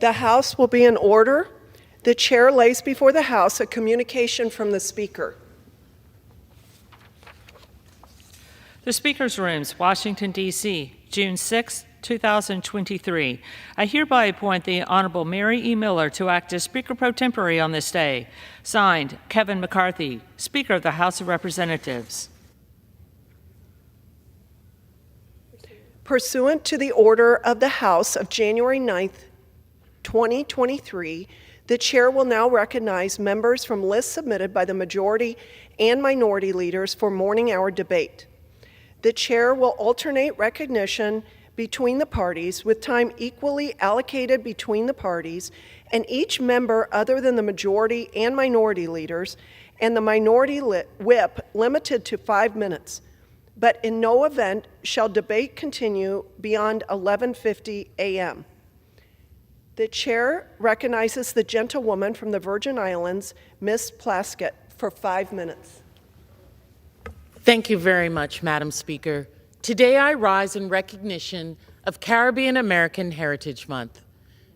The House will be in order. The chair lays before the House a communication from the Speaker. The Speaker's Rooms, Washington, D.C., June 6, 2023. I hereby appoint the Honorable Mary E. Miller to act as Speaker pro tempore on this day. Signed, Kevin McCarthy, Speaker of the House of Representatives. Pursuant to the order of the House of January 9th, 2023, the chair will now recognize members from lists submitted by the majority and minority leaders for morning hour debate. The chair will alternate recognition between the parties with time equally allocated between the parties and each member other than the majority and minority leaders and the minority whip limited to 5 minutes. But in no event shall debate continue beyond 11:50 a.m. The chair recognizes the gentlewoman from the Virgin Islands, Ms. Plaskett, for 5 minutes. Thank you very much, Madam Speaker. Today I rise in recognition of Caribbean American Heritage Month.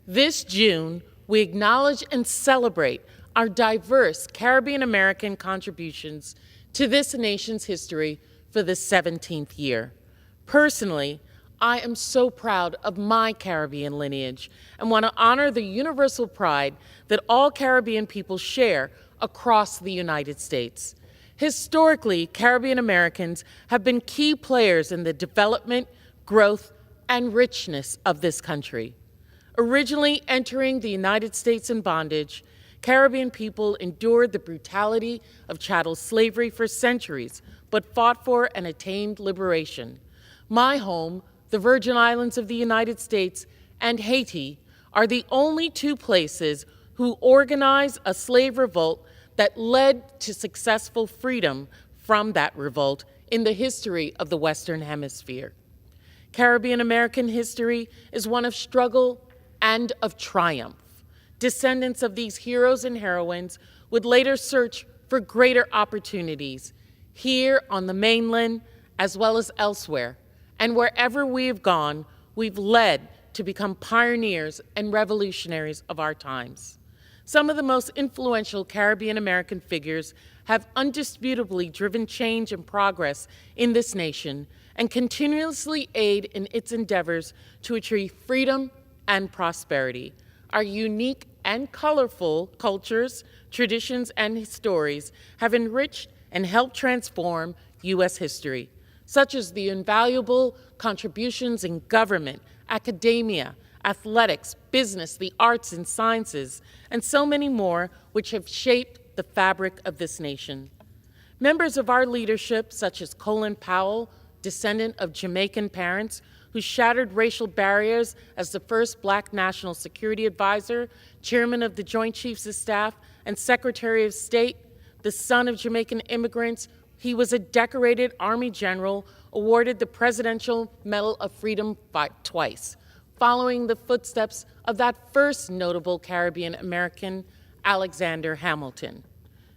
This June, we acknowledge and celebrate our diverse Caribbean American contributions to this nation's history for the 17th year. Personally, I am so proud of my Caribbean lineage and want to honor the universal pride that all Caribbean people share across the United States. Historically, Caribbean Americans have been key players in the development, growth, and richness of this country. Originally entering the United States in bondage, Caribbean people endured the brutality of chattel slavery for centuries, but fought for and attained liberation. My home, the Virgin Islands of the United States, and Haiti are the only two places who organized a slave revolt that led to successful freedom from that revolt in the history of the Western Hemisphere. Caribbean American history is one of struggle and of triumph. Descendants of these heroes and heroines would later search for greater opportunities here on the mainland as well as elsewhere. And wherever we have gone, we've led to become pioneers and revolutionaries of our times. Some of the most influential Caribbean American figures have undisputably driven change and progress in this nation and continuously aid in its endeavors to achieve freedom and prosperity. Our unique and colorful cultures, traditions, and stories have enriched and helped transform U.S. history, such as the invaluable contributions in government, academia, athletics, business, the arts and sciences, and so many more which have shaped the fabric of this nation. Members of our leadership, such as Colin Powell, descendant of Jamaican parents, who shattered racial barriers as the first Black National Security Advisor, Chairman of the Joint Chiefs of Staff, and Secretary of State, the son of Jamaican immigrants. He was a decorated Army general, awarded the Presidential Medal of Freedom twice, following the footsteps of that first notable Caribbean American, Alexander Hamilton.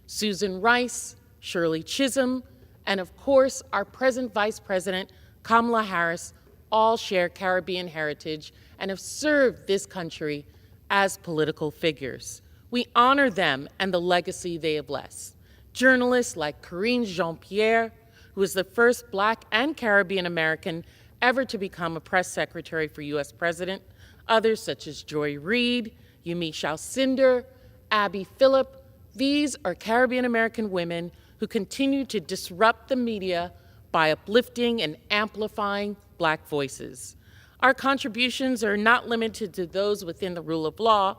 Susan Rice, Shirley Chisholm, and of course, our present Vice President, Kamala Harris, all share Caribbean heritage and have served this country as political figures. We honor them and the legacy they have blessed. Journalists like Karine Jean-Pierre, who was the first Black and Caribbean American ever to become a press secretary for U.S. President, others such as Joy Reid, Yumi Shalcindor, Abby Phillip. These are Caribbean American women who continue to disrupt the media by uplifting and amplifying Black voices. Our contributions are not limited to those within the rule of law.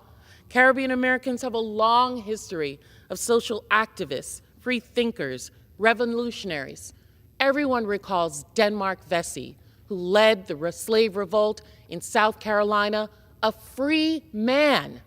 Caribbean Americans have a long history of social activists, free thinkers, revolutionaries. Everyone recalls Denmark Vesey, who led the slave revolt in South Carolina, a free man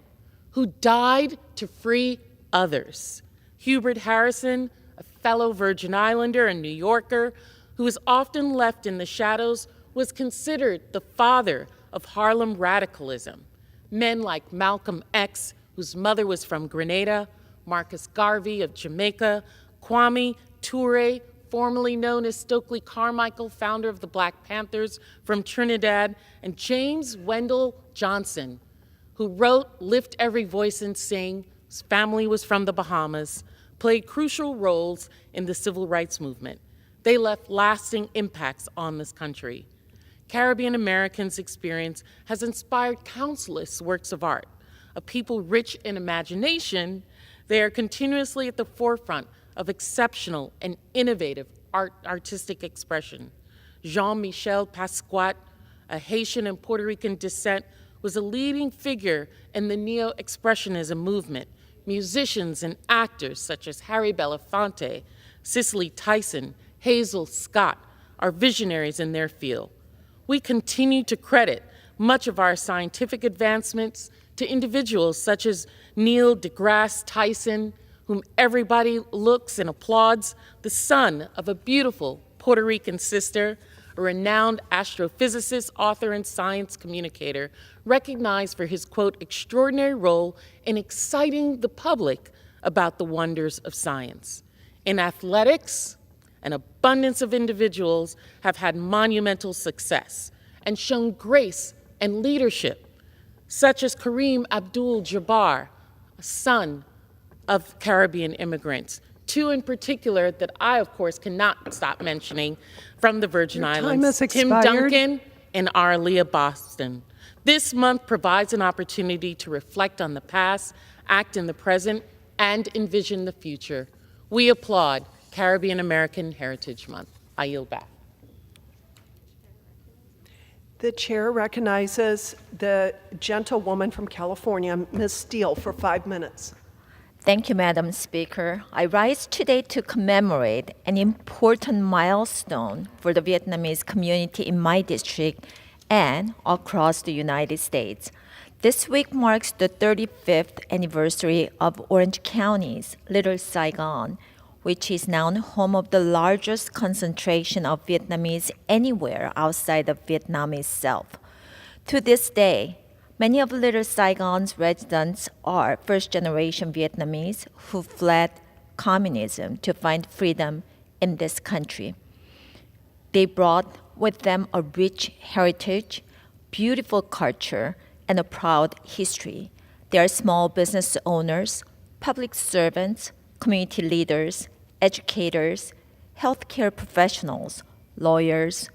who died to free others. Hubert Harrison, a fellow Virgin Islander and New Yorker, who was often left in the shadows, was considered the father of Harlem radicalism. Men like Malcolm X, whose mother was from Grenada, Marcus Garvey of Jamaica, Kwame Ture, formerly known as Stokely Carmichael, founder of the Black Panthers from Trinidad, and James Wendell Johnson, who wrote Lift Every Voice and Sing, his family was from the Bahamas, played crucial roles in the civil rights movement. They left lasting impacts on this country. Caribbean Americans' experience has inspired countless works of art. A people rich in imagination, they are continuously at the forefront of exceptional and innovative artistic expression. Jean-Michel Pasquat, a Haitian and Puerto Rican descent, was a leading figure in the neo-expressionism movement. Musicians and actors such as Harry Belafonte, Cicely Tyson, Hazel Scott are visionaries in their field. We continue to credit much of our scientific advancements to individuals such as Neil deGrasse Tyson, whom everybody looks and applauds, the son of a beautiful Puerto Rican sister, a renowned astrophysicist, author, and science communicator, recognized for his, quote, extraordinary role in exciting the public about the wonders of science. In athletics, an abundance of individuals have had monumental success and shown grace and leadership, such as Kareem Abdul-Jabbar, a son of Caribbean immigrants. Two in particular that I, of course, cannot stop mentioning from the Virgin Islands, Tim Duncan and Arlia Boston. This month provides an opportunity to reflect on the past, act in the present, and envision the future. We applaud Caribbean American Heritage Month. I yield back. The chair recognizes the gentlewoman from California, Ms. Steele, for 5 minutes. Thank you, Madam Speaker. I rise today to commemorate an important milestone for the Vietnamese community in my district and across the United States. This week marks the 35th anniversary of Orange County's Little Saigon, which is now home of the largest concentration of Vietnamese anywhere outside of Vietnam itself. To this day, many of Little Saigon's residents are first-generation Vietnamese who fled communism to find freedom in this country. They brought with them a rich heritage, beautiful culture, and a proud history. They are small business owners, public servants, community leaders, educators, healthcare professionals, lawyers,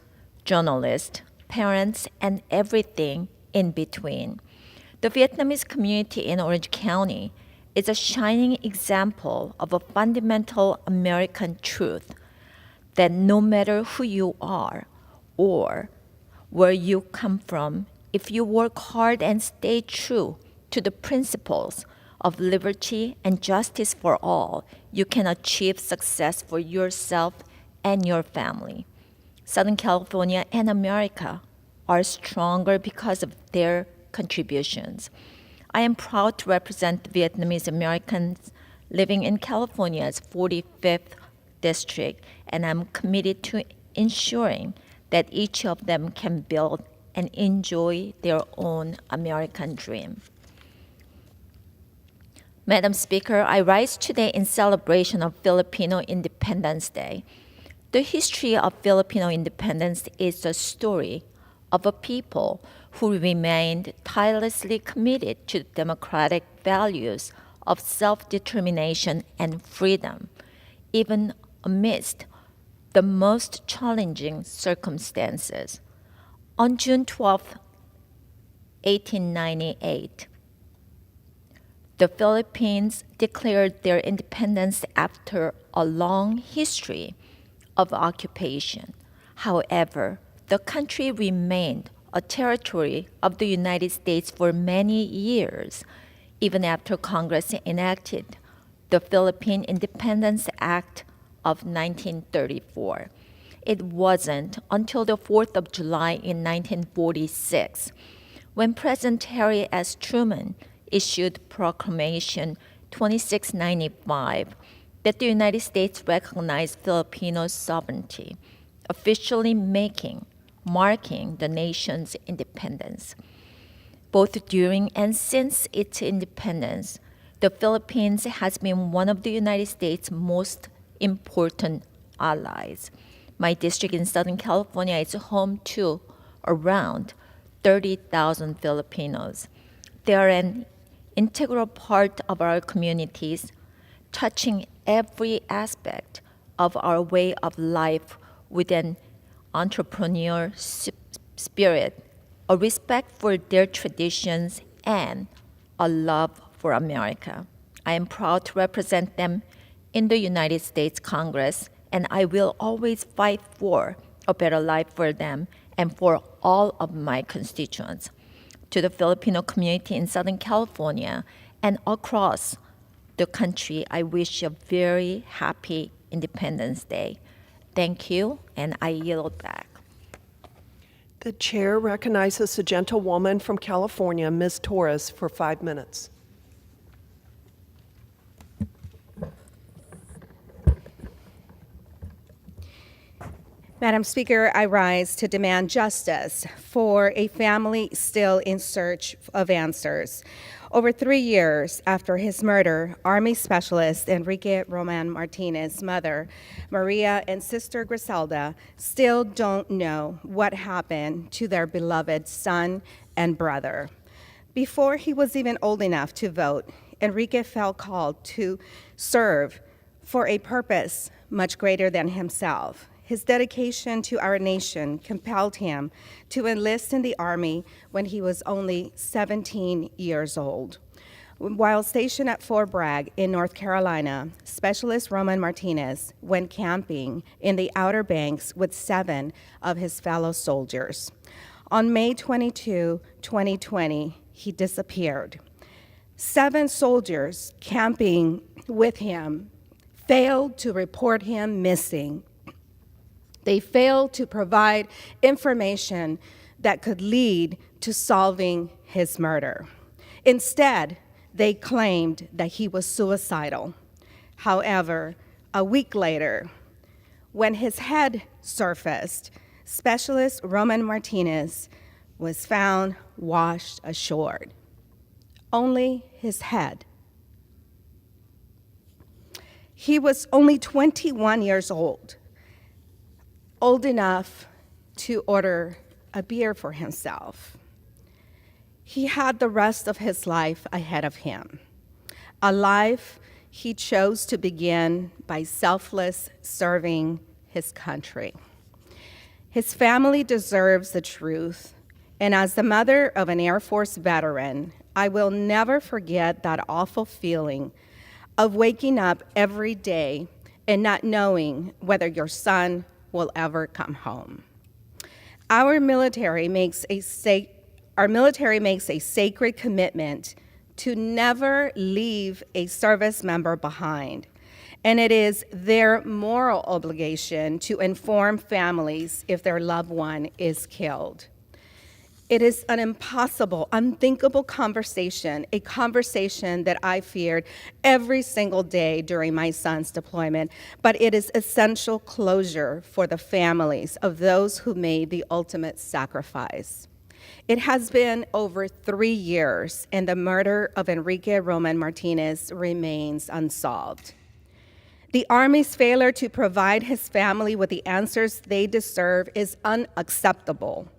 journalists, parents, and everything in between. The Vietnamese community in Orange County is a shining example of a fundamental American truth that no matter who you are or where you come from, if you work hard and stay true to the principles of liberty and justice for all, you can achieve success for yourself and your family. Southern California and America are stronger because of their contributions. I am proud to represent the Vietnamese Americans living in California's 45th district, and I'm committed to ensuring that each of them can build and enjoy their own American dream. Madam Speaker, I rise today in celebration of Filipino Independence Day. The history of Filipino independence is the story of a people who remained tirelessly committed to democratic values of self-determination and freedom, even amidst the most challenging circumstances. On June 12, 1898, the Philippines declared their independence after a long history of occupation. However, the country remained a territory of the United States for many years, even after Congress enacted the Philippine Independence Act of 1934. It wasn't until the 4th of July in 1946 when President Harry S. Truman issued Proclamation 2695 that the United States recognized Filipino sovereignty, officially marking the nation's independence. Both during and since its independence, the Philippines has been one of the United States' most important allies. My district in Southern California is home to around 30,000 Filipinos. They are an integral part of our communities, touching every aspect of our way of life with an entrepreneurial spirit, a respect for their traditions, and a love for America. I am proud to represent them in the United States Congress, and I will always fight for a better life for them and for all of my constituents. To the Filipino community in Southern California and across the country, I wish you a very happy Independence Day. Thank you, and I yield back. The chair recognizes the gentlewoman from California, Ms. Torres, for 5 minutes. Madam Speaker, I rise to demand justice for a family still in search of answers. Over 3 years after his murder, Army Specialist Enrique Roman Martinez's mother, Maria, and sister Griselda still don't know what happened to their beloved son and brother. Before he was even old enough to vote, Enrique felt called to serve for a purpose much greater than himself. His dedication to our nation compelled him to enlist in the Army when he was only 17 years old. While stationed at Fort Bragg in North Carolina, Specialist Roman Martinez went camping in the Outer Banks with 7 of his fellow soldiers. On May 22, 2020, he disappeared. 7 soldiers camping with him failed to report him missing. They failed to provide information that could lead to solving his murder. Instead, they claimed that he was suicidal. However, a week later, when his head surfaced, Specialist Roman Martinez was found washed ashore. Only his head. He was only 21 years old enough to order a beer for himself. He had the rest of his life ahead of him, a life he chose to begin by selfless serving his country. His family deserves the truth, and as the mother of an Air Force veteran, I will never forget that awful feeling of waking up every day and not knowing whether your son will ever come home. Our military makes a sacred commitment to never leave a service member behind, and it is their moral obligation to inform families if their loved one is killed. It is an impossible, unthinkable conversation, a conversation that I feared every single day during my son's deployment, but it is essential closure for the families of those who made the ultimate sacrifice. It has been over 3 years, and the murder of Enrique Roman Martinez remains unsolved. The Army's failure to provide his family with the answers they deserve is unacceptable.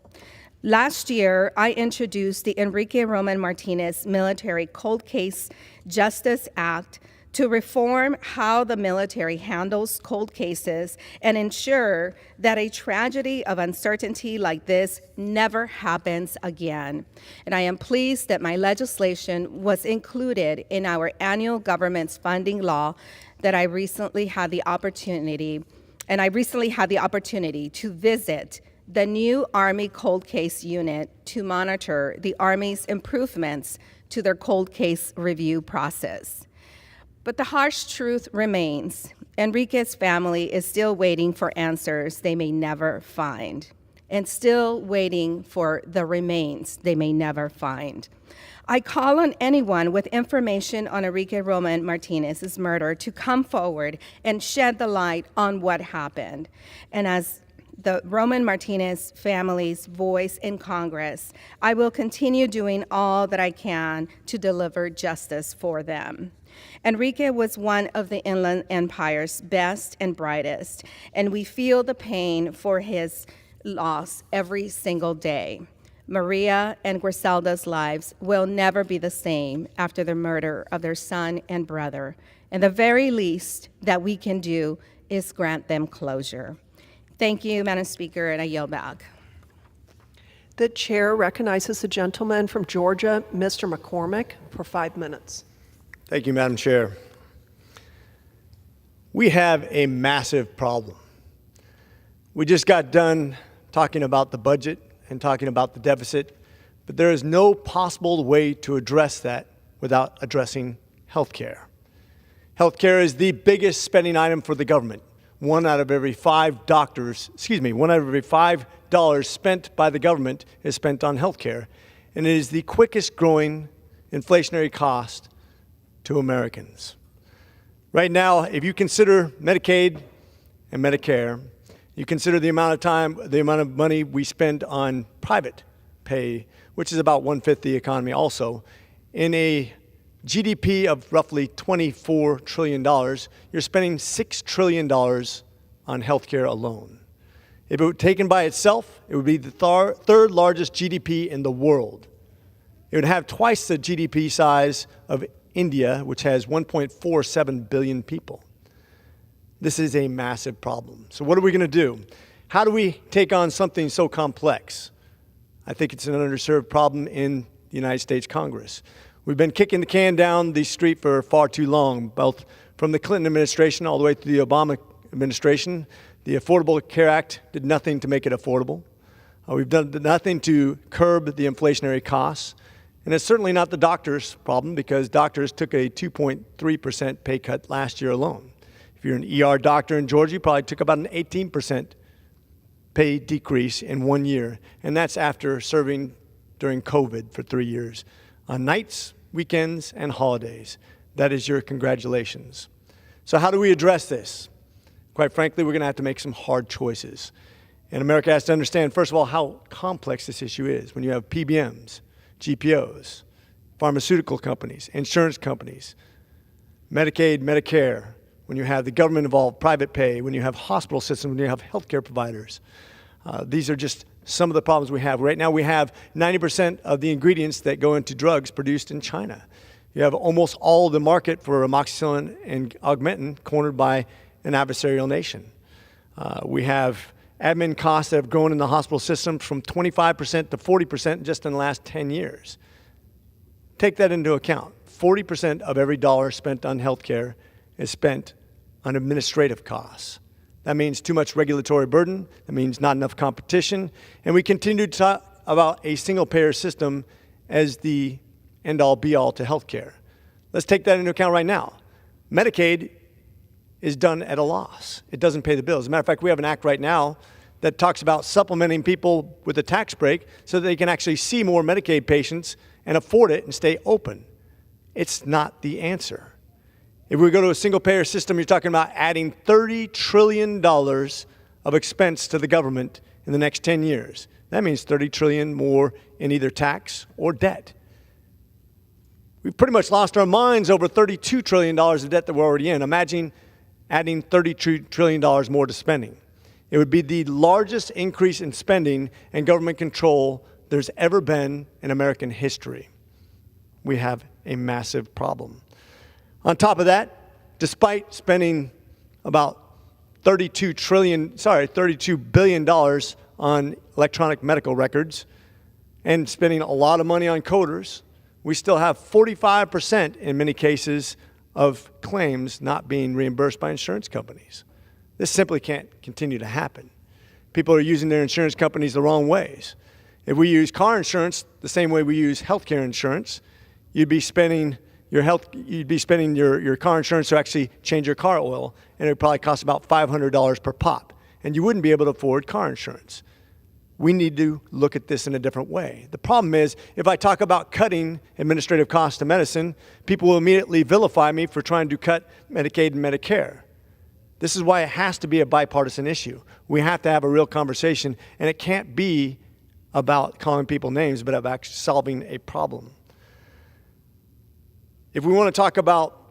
Last year, I introduced the Enrique Roman Martinez Military Cold Case Justice Act to reform how the military handles cold cases and ensure that a tragedy of uncertainty like this never happens again. And I am pleased that my legislation was included in our annual government's funding law that I recently had the opportunity to visit the new Army Cold Case Unit to monitor the Army's improvements to their cold case review process. But the harsh truth remains. Enrique's family is still waiting for answers they may never find, and still waiting for the remains they may never find. I call on anyone with information on Enrique Roman Martinez's murder to come forward and shed the light on what happened. And as the Roman Martinez family's voice in Congress, I will continue doing all that I can to deliver justice for them. Enrique was one of the Inland Empire's best and brightest, and we feel the pain for his loss every single day. Maria and Griselda's lives will never be the same after the murder of their son and brother, and the very least that we can do is grant them closure. Thank you, Madam Speaker, and I yield back. The chair recognizes the gentleman from Georgia, Mr. McCormick, for 5 minutes. Thank you, Madam Chair. We have a massive problem. We just got done talking about the budget and talking about the deficit, but there is no possible way to address that without addressing health care. Health care is the biggest spending item for the government. One out of every $5 spent by the government is spent on health care, and it is the quickest growing inflationary cost to Americans. Right now, if you consider Medicaid and Medicare, you consider the amount of money we spend on private pay, which is about 1/5 the economy also, in a GDP of roughly $24 trillion, you're spending $6 trillion on healthcare alone. If it were taken by itself, it would be the third largest GDP in the world. It would have twice the GDP size of India, which has 1.47 billion people. This is a massive problem. So what are we going to do? How do we take on something so complex? I think it's an underserved problem in the United States Congress. We've been kicking the can down the street for far too long, both from the Clinton administration all the way through the Obama administration. The Affordable Care Act did nothing to make it affordable. We've done nothing to curb the inflationary costs. And it's certainly not the doctors' problem, because doctors took a 2.3% pay cut last year alone. If you're an ER doctor in Georgia, you probably took about an 18% pay decrease in 1 year. And that's after serving during COVID for 3 years, on nights, weekends, and holidays. That is your congratulations. So how do we address this? Quite frankly, we're going to have to make some hard choices. And America has to understand, first of all, how complex this issue is. When you have PBMs, GPOs, pharmaceutical companies, insurance companies, Medicaid, Medicare, when you have the government involved, private pay, when you have hospital systems, when you have healthcare providers. These are just some of the problems we have. Right now we have 90% of the ingredients that go into drugs produced in China. You have almost all the market for amoxicillin and Augmentin cornered by an adversarial nation. We have admin costs that have grown in the hospital system from 25% to 40% just in the last 10 years. Take that into account. 40% of every dollar spent on healthcare is spent on administrative costs. That means too much regulatory burden. That means not enough competition. And we continue to talk about a single-payer system as the end-all, be-all to healthcare. Let's take that into account right now. Medicaid is done at a loss. It doesn't pay the bills. As a matter of fact, we have an act right now that talks about supplementing people with a tax break so that they can actually see more Medicaid patients and afford it and stay open. It's not the answer. If we go to a single-payer system, you're talking about adding $30 trillion of expense to the government in the next 10 years. That means $30 trillion more in either tax or debt. We've pretty much lost our minds over $32 trillion of debt that we're already in. Imagine adding $32 trillion more to spending. It would be the largest increase in spending and government control there's ever been in American history. We have a massive problem. On top of that, despite spending about $32 billion on electronic medical records and spending a lot of money on coders, we still have 45% in many cases of claims not being reimbursed by insurance companies. This simply can't continue to happen. People are using their insurance companies the wrong ways. If we use car insurance the same way we use healthcare insurance, you'd be spending your car insurance to actually change your car oil, and it would probably cost about $500 per pop, and you wouldn't be able to afford car insurance. We need to look at this in a different way. The problem is, if I talk about cutting administrative costs to medicine, people will immediately vilify me for trying to cut Medicaid and Medicare. This is why it has to be a bipartisan issue. We have to have a real conversation, and it can't be about calling people names, but about actually solving a problem. If we want to talk about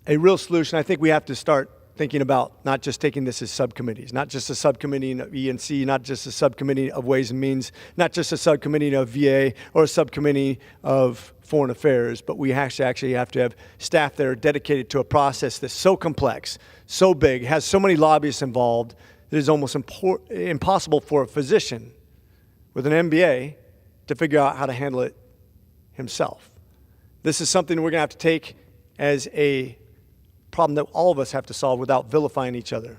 a real solution, I think we have to start thinking about not just taking this as subcommittees, not just a subcommittee of E&C, not just a subcommittee of Ways and Means, not just a subcommittee of VA or a subcommittee of Foreign Affairs, but we actually have to have staff that are dedicated to a process that's so complex, so big, has so many lobbyists involved, that it is almost impossible for a physician with an MBA to figure out how to handle it himself. This is something we're going to have to take as a problem that all of us have to solve without vilifying each other.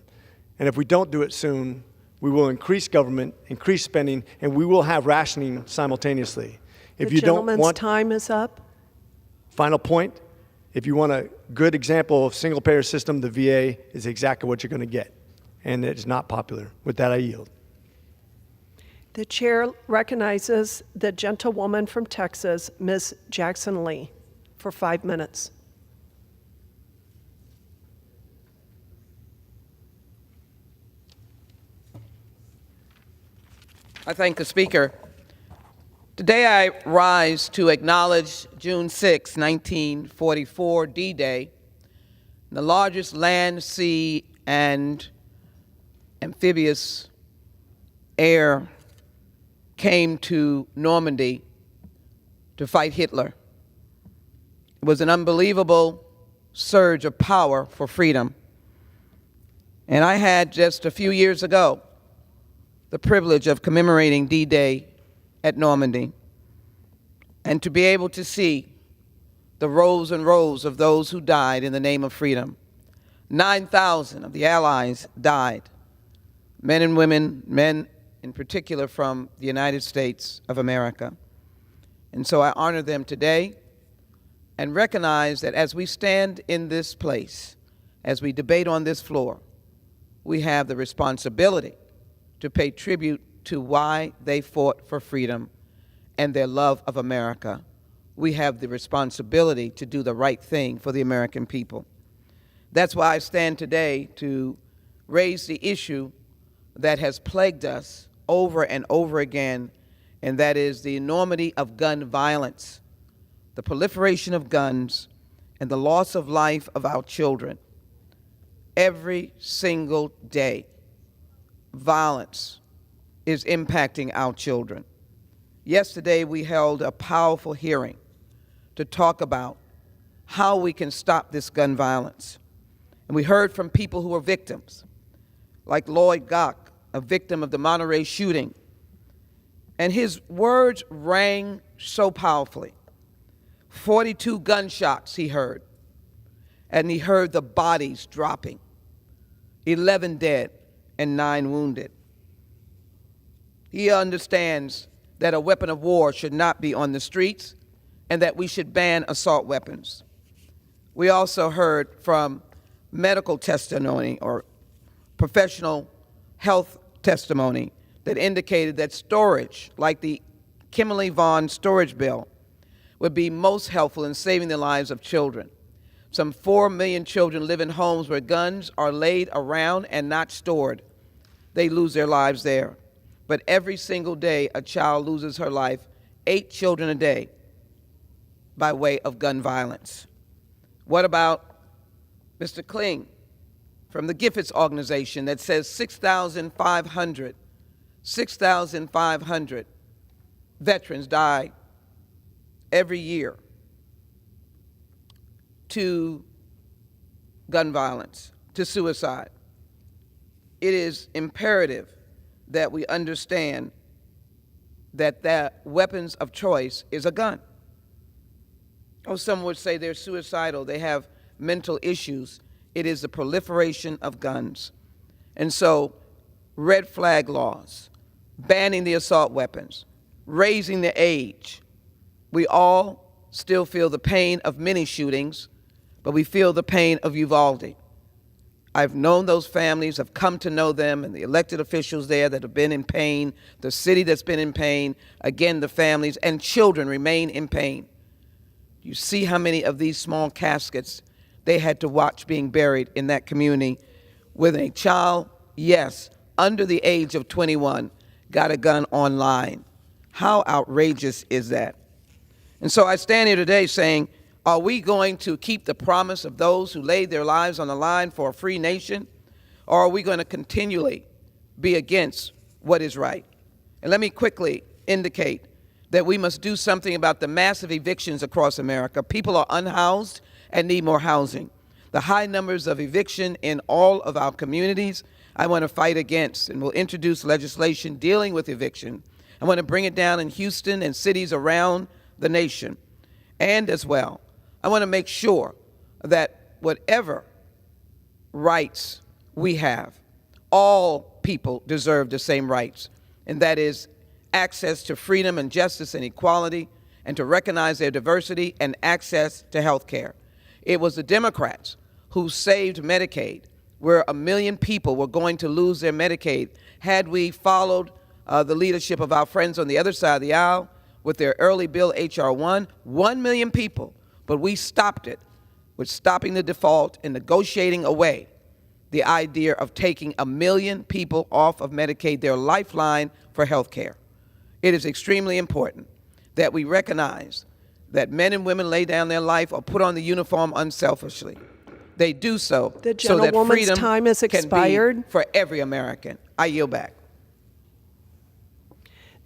And if we don't do it soon, we will increase government, increase spending, and we will have rationing simultaneously. If The you don't gentleman's want, time is up. final point, if you want a good example of single-payer system, the VA is exactly what you're going to get. And it is not popular. With that, I yield. The chair recognizes the gentlewoman from Texas, Ms. Jackson Lee, for 5 minutes. I thank the Speaker. Today I rise to acknowledge June 6, 1944, D-Day, the largest land, sea, and amphibious air came to Normandy to fight Hitler. It was an unbelievable surge of power for freedom. And I had just a few years ago the privilege of commemorating D-Day at Normandy, and to be able to see the rows and rows of those who died in the name of freedom. 9,000 of the Allies died, men and women, men in particular from the United States of America. And so I honor them today and recognize that as we stand in this place, as we debate on this floor, we have the responsibility to pay tribute to why they fought for freedom and their love of America. We have the responsibility to do the right thing for the American people. That's why I stand today to raise the issue that has plagued us over and over again, and that is the enormity of gun violence, the proliferation of guns, and the loss of life of our children. Every single day, violence is impacting our children. Yesterday, we held a powerful hearing to talk about how we can stop this gun violence. And we heard from people who were victims, like Lloyd Gach, a victim of the Monterey shooting. And his words rang so powerfully. 42 gunshots he heard, and he heard the bodies dropping, 11 dead and 9 wounded. He understands that a weapon of war should not be on the streets and that we should ban assault weapons. We also heard from medical testimony or professional health testimony that indicated that storage, like the Kimberly Vaughn storage bill, would be most helpful in saving the lives of children. Some 4 million children live in homes where guns are laid around and not stored. They lose their lives there. But every single day, a child loses her life, 8 children a day, by way of gun violence. What about Mr. Kling from the Giffords organization that says 6,500 veterans die every year to gun violence, to suicide? It is imperative that we understand that their weapons of choice is a gun. Or some would say they're suicidal, they have mental issues. It is the proliferation of guns. And so, red flag laws, banning the assault weapons, raising the age. We all still feel the pain of many shootings, but we feel the pain of Uvalde. I've known those families, I've come to know them, and the elected officials there that have been in pain, the city that's been in pain, again, the families and children remain in pain. You see how many of these small caskets they had to watch being buried in that community with a child, yes, under the age of 21, got a gun online. How outrageous is that? And so I stand here today saying Are we going to keep the promise of those who laid their lives on the line for a free nation? Or are we going to continually be against what is right? And let me quickly indicate that we must do something about the massive evictions across America. People are unhoused and need more housing. The high numbers of eviction in all of our communities, I want to fight against, and will introduce legislation dealing with eviction. I want to bring it down in Houston and cities around the nation. And as well, I want to make sure that whatever rights we have, all people deserve the same rights, and that is access to freedom and justice and equality, and to recognize their diversity and access to health care. It was the Democrats who saved Medicaid, where 1 million people were going to lose their Medicaid had we followed the leadership of our friends on the other side of the aisle with their early bill, H.R. 1 million people. But we stopped it with stopping the default and negotiating away the idea of taking 1 million people off of Medicaid, their lifeline for health care. It is extremely important that we recognize that men and women lay down their life or put on the uniform unselfishly. They do so The so that gentlewoman's freedom time has can expired. be for every American. I yield back.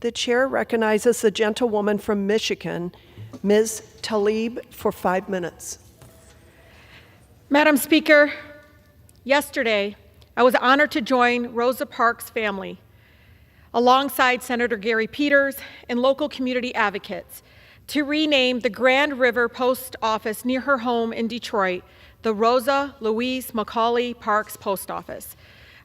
The chair recognizes the gentlewoman from Michigan, Ms. Tlaib, for 5 minutes. Madam Speaker, yesterday I was honored to join Rosa Parks' family alongside Senator Gary Peters and local community advocates to rename the Grand River Post Office near her home in Detroit the Rosa Louise Macaulay Parks Post Office.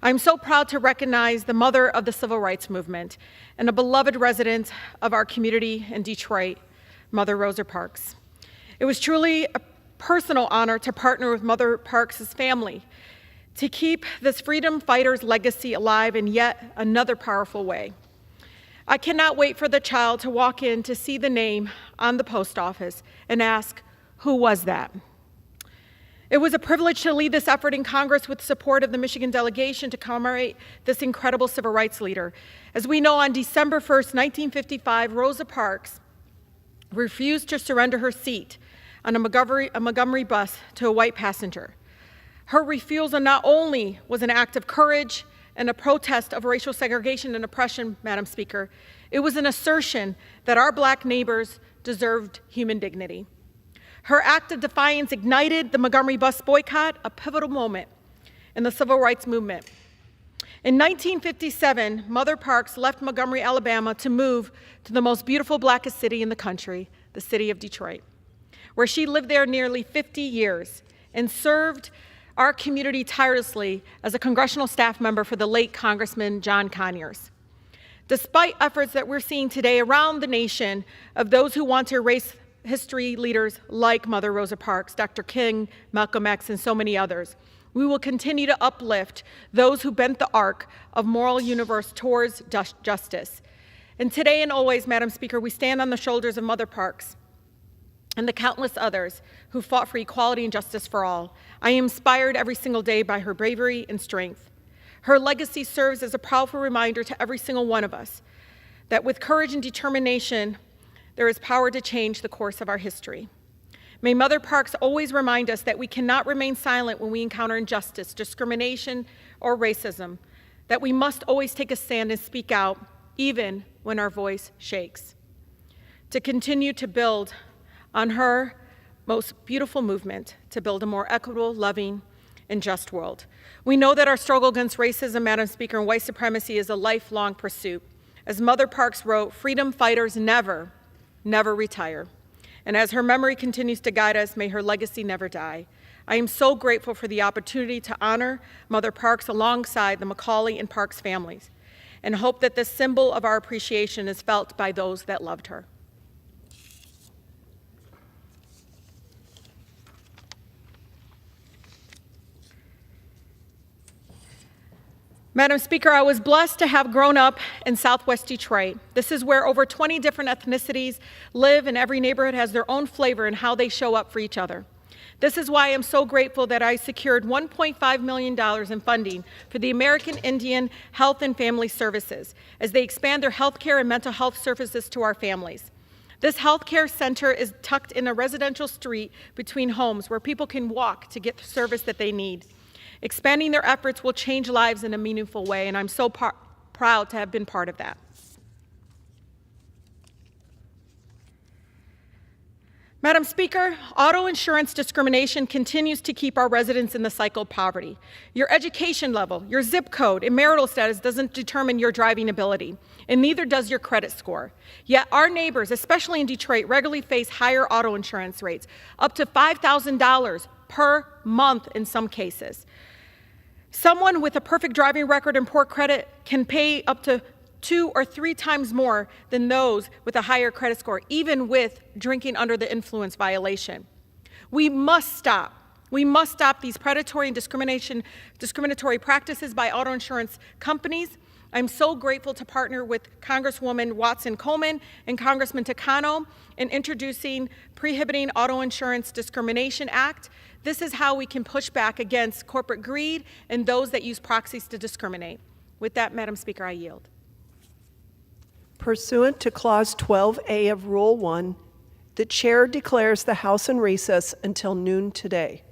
I'm so proud to recognize the mother of the civil rights movement and a beloved resident of our community in Detroit, Mother Rosa Parks. It was truly a personal honor to partner with Mother Parks' family to keep this freedom fighter's legacy alive in yet another powerful way. I cannot wait for the child to walk in to see the name on the post office and ask, who was that? It was a privilege to lead this effort in Congress with support of the Michigan delegation to commemorate this incredible civil rights leader. As we know, on December 1st, 1955, Rosa Parks refused to surrender her seat on a Montgomery bus to a white passenger. Her refusal not only was an act of courage and a protest of racial segregation and oppression, Madam Speaker, it was an assertion that our black neighbors deserved human dignity. Her act of defiance ignited the Montgomery bus boycott, a pivotal moment in the civil rights movement. In 1957, Mother Parks left Montgomery, Alabama to move to the most beautiful blackest city in the country, the city of Detroit, where she lived there nearly 50 years and served our community tirelessly as a congressional staff member for the late Congressman John Conyers. Despite efforts that we're seeing today around the nation of those who want to erase history leaders like Mother Rosa Parks, Dr. King, Malcolm X, and so many others, we will continue to uplift those who bent the arc of moral universe towards justice. And today and always, Madam Speaker, we stand on the shoulders of Mother Parks and the countless others who fought for equality and justice for all. I am inspired every single day by her bravery and strength. Her legacy serves as a powerful reminder to every single one of us that with courage and determination, there is power to change the course of our history. May Mother Parks always remind us that we cannot remain silent when we encounter injustice, discrimination, or racism, that we must always take a stand and speak out, even when our voice shakes. To continue to build on her most beautiful movement to build a more equitable, loving, and just world. We know that our struggle against racism, Madam Speaker, and white supremacy is a lifelong pursuit. As Mother Parks wrote, freedom fighters never retire. And as her memory continues to guide us, may her legacy never die. I am so grateful for the opportunity to honor Mother Parks alongside the Macaulay and Parks families, and hope that this symbol of our appreciation is felt by those that loved her. Madam Speaker, I was blessed to have grown up in Southwest Detroit. This is where over 20 different ethnicities live, and every neighborhood has their own flavor in how they show up for each other. This is why I'm so grateful that I secured $1.5 million in funding for the American Indian Health and Family Services as they expand their health care and mental health services to our families. This healthcare center is tucked in a residential street between homes where people can walk to get the service that they need. Expanding their efforts will change lives in a meaningful way, and I'm so proud to have been part of that. Madam Speaker, auto insurance discrimination continues to keep our residents in the cycle of poverty. Your education level, your zip code, and marital status doesn't determine your driving ability, and neither does your credit score. Yet our neighbors, especially in Detroit, regularly face higher auto insurance rates, up to $5,000 per month in some cases. Someone with a perfect driving record and poor credit can pay up to 2 or 3 times more than those with a higher credit score, even with drinking under the influence violation. We must stop. We must stop these predatory and discriminatory practices by auto insurance companies. I'm so grateful to partner with Congresswoman Watson-Coleman and Congressman Takano in introducing Prohibiting Auto Insurance Discrimination Act. This is how we can push back against corporate greed and those that use proxies to discriminate. With that, Madam Speaker, I yield. Pursuant to Clause 12A of Rule 1, the chair declares the House in recess until noon today.